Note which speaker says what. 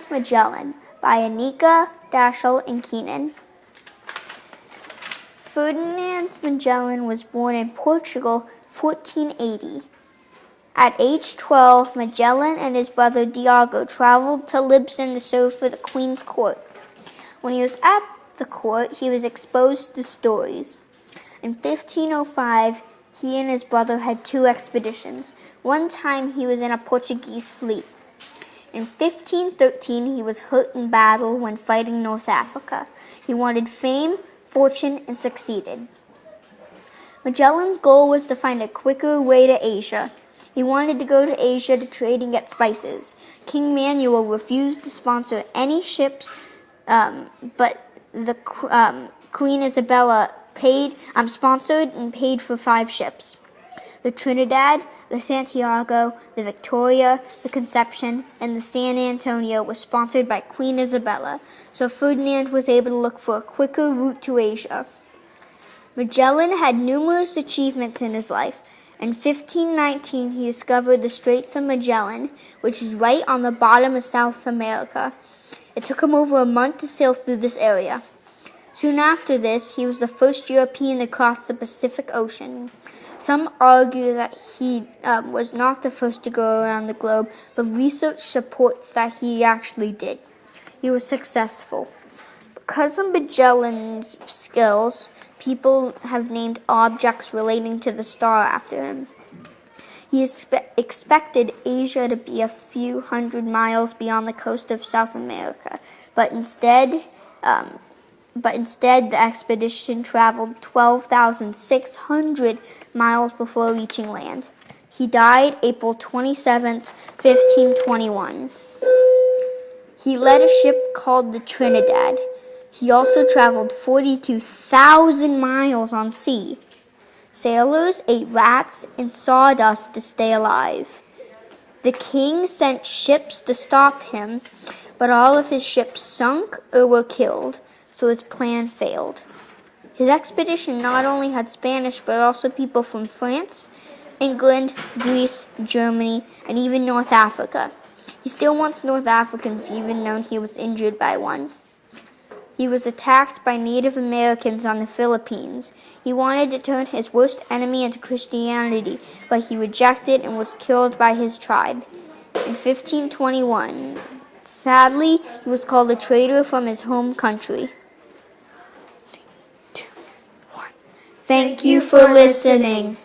Speaker 1: Ferdinand's Magellan by Anika, Dashell, and Keenan. Ferdinand Magellan was born in Portugal 1480. At age 12, Magellan and his brother Diego traveled to Lisbon to serve for the Queen's court. When he was at the court, he was exposed to stories. In 1505, he and his brother had two expeditions. One time, he was in a Portuguese fleet. In 1513, he was hurt in battle when fighting North Africa. He wanted fame, fortune, and succeeded. Magellan's goal was to find a quicker way to Asia. He wanted to go to Asia to trade and get spices. King Manuel refused to sponsor any ships, but the Queen Isabella sponsored and paid for 5 ships. The Trinidad, the Santiago, the Victoria, the Conception, and the San Antonio were sponsored by Queen Isabella, so Ferdinand was able to look for a quicker route to Asia. Magellan had numerous achievements in his life. In 1519, he discovered the Straits of Magellan, which is right on the bottom of South America. It took him over a month to sail through this area. Soon after this, he was the first European to cross the Pacific Ocean. Some argue that he was not the first to go around the globe, but research supports that he actually did. He was successful. Because of Magellan's skills, people have named objects relating to the star after him. He expected Asia to be a few hundred miles beyond the coast of South America, but instead the expedition traveled 12,600 miles before reaching land. He died April 27, 1521. He led a ship called the Trinidad. He also traveled 42,000 miles on sea. Sailors ate rats and sawdust to stay alive. The king sent ships to stop him, but all of his ships sunk or were killed, so his plan failed. His expedition not only had Spanish, but also people from France, England, Greece, Germany, and even North Africa. He still wants North Africans, even though he was injured by one. He was attacked by Native Americans on the Philippines. He wanted to turn his worst enemy into Christianity, but he rejected and was killed by his tribe. In 1521, sadly, he was called a traitor from his home country. 3, 2, 1. Thank you for listening.